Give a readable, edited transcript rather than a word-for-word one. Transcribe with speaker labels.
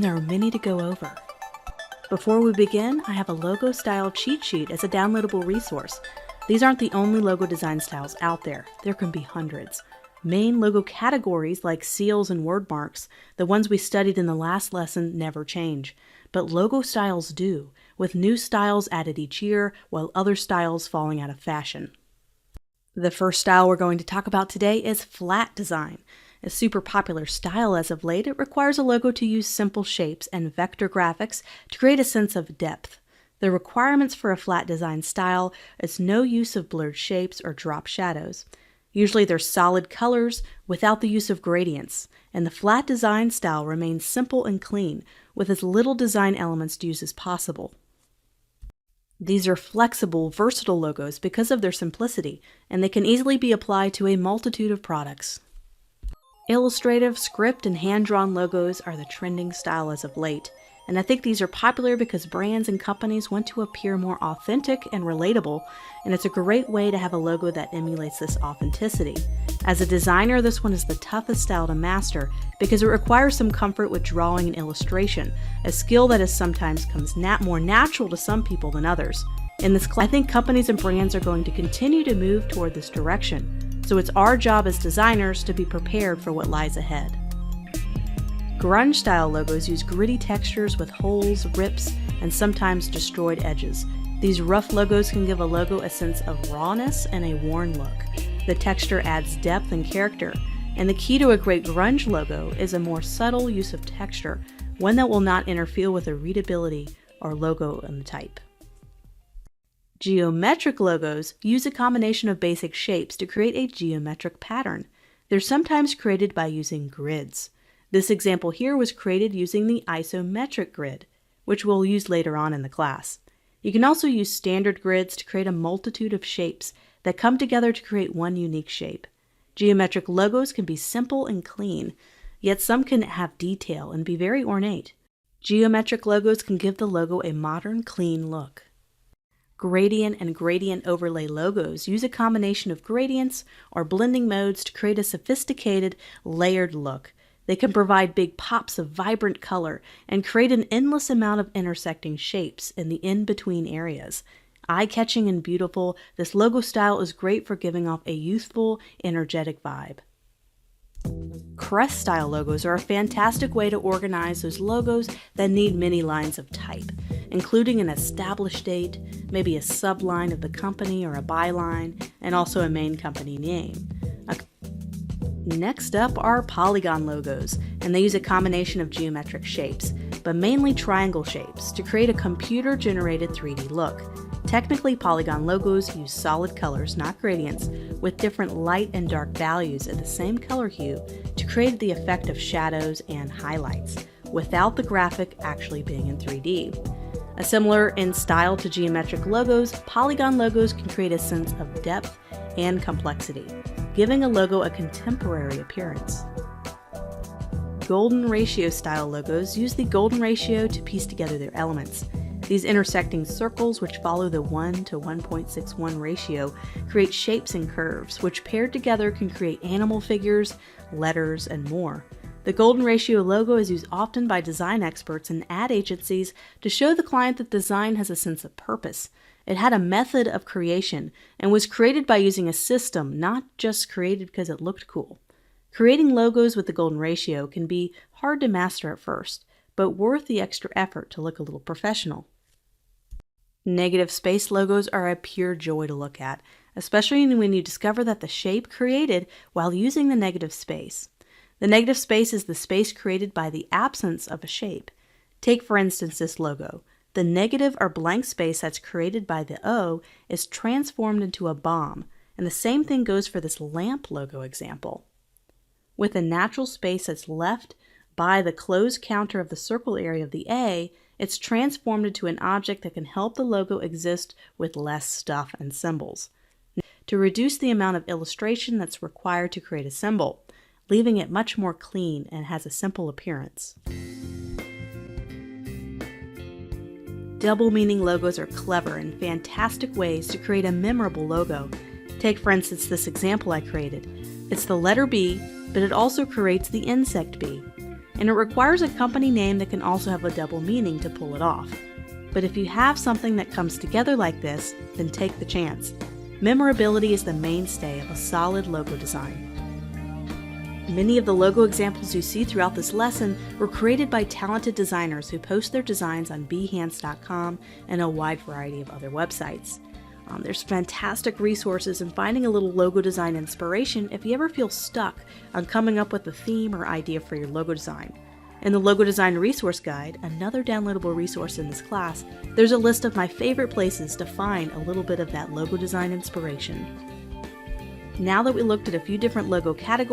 Speaker 1: There are many to go over. Before we begin, I have a logo style cheat sheet as a downloadable resource. These aren't the only logo design styles out there. There can be hundreds. Main logo categories like seals and word marks, the ones we studied in the last lesson, never change. But logo styles do, with new styles added each year while other styles falling out of fashion. The first style we're going to talk about today is flat design. A super popular style as of late, it requires a logo to use simple shapes and vector graphics to create a sense of depth. The requirements for a flat design style is no use of blurred shapes or drop shadows. Usually they're solid colors without the use of gradients, and the flat design style remains simple and clean, with as little design elements to use as possible. These are flexible, versatile logos because of their simplicity, and they can easily be applied to a multitude of products. Illustrative, script, and hand-drawn logos are the trending style as of late, and I think these are popular because brands and companies want to appear more authentic and relatable, and it's a great way to have a logo that emulates this authenticity. As a designer, this one is the toughest style to master because it requires some comfort with drawing and illustration, a skill that sometimes comes more natural to some people than others. In this class, I think companies and brands are going to continue to move toward this direction. So it's our job as designers to be prepared for what lies ahead. Grunge-style logos use gritty textures with holes, rips, and sometimes destroyed edges. These rough logos can give a logo a sense of rawness and a worn look. The texture adds depth and character, and the key to a great grunge logo is a more subtle use of texture, one that will not interfere with the readability or logo in the type. Geometric logos use a combination of basic shapes to create a geometric pattern. They're sometimes created by using grids. This example here was created using the isometric grid, which we'll use later on in the class. You can also use standard grids to create a multitude of shapes that come together to create one unique shape. Geometric logos can be simple and clean, yet some can have detail and be very ornate. Geometric logos can give the logo a modern, clean look. Gradient and gradient overlay logos use a combination of gradients or blending modes to create a sophisticated, layered look. They can provide big pops of vibrant color and create an endless amount of intersecting shapes in the in-between areas. Eye-catching and beautiful, this logo style is great for giving off a youthful, energetic vibe. Crest-style logos are a fantastic way to organize those logos that need many lines of type, including an established date, maybe a subline of the company or a byline, and also a main company name. Next up are polygon logos, and they use a combination of geometric shapes, but mainly triangle shapes, to create a computer-generated 3D look. Technically, polygon logos use solid colors, not gradients, with different light and dark values at the same color hue to create the effect of shadows and highlights, without the graphic actually being in 3D. Similar in style to geometric logos, polygon logos can create a sense of depth and complexity, giving a logo a contemporary appearance. Golden ratio style logos use the golden ratio to piece together their elements. These intersecting circles, which follow the 1 to 1.61 ratio, create shapes and curves, which paired together can create animal figures, letters, and more. The golden ratio logo is used often by design experts and ad agencies to show the client that design has a sense of purpose. It had a method of creation and was created by using a system, not just created because it looked cool. Creating logos with the golden ratio can be hard to master at first, but worth the extra effort to look a little professional. Negative space logos are a pure joy to look at, especially when you discover that the shape created while using the negative space. The negative space is the space created by the absence of a shape. Take, for instance, this logo. The negative or blank space that's created by the O is transformed into a bomb, and the same thing goes for this lamp logo example. With a natural space that's left by the closed counter of the circle area of the A, it's transformed into an object that can help the logo exist with less stuff and symbols, to reduce the amount of illustration that's required to create a symbol, leaving it much more clean and has a simple appearance. Double meaning logos are clever and fantastic ways to create a memorable logo. Take, for instance, this example I created. It's the letter B, but it also creates the insect bee. and it requires a company name that can also have a double meaning to pull it off. But if you have something that comes together like this, then take the chance. Memorability is the mainstay of a solid logo design. Many of the logo examples you see throughout this lesson were created by talented designers who post their designs on behance.com and a wide variety of other websites. There's fantastic resources in finding a little logo design inspiration if you ever feel stuck on coming up with a theme or idea for your logo design. In the Logo Design Resource Guide, another downloadable resource in this class, there's a list of my favorite places to find a little bit of that logo design inspiration. Now that we looked at a few different logo categories,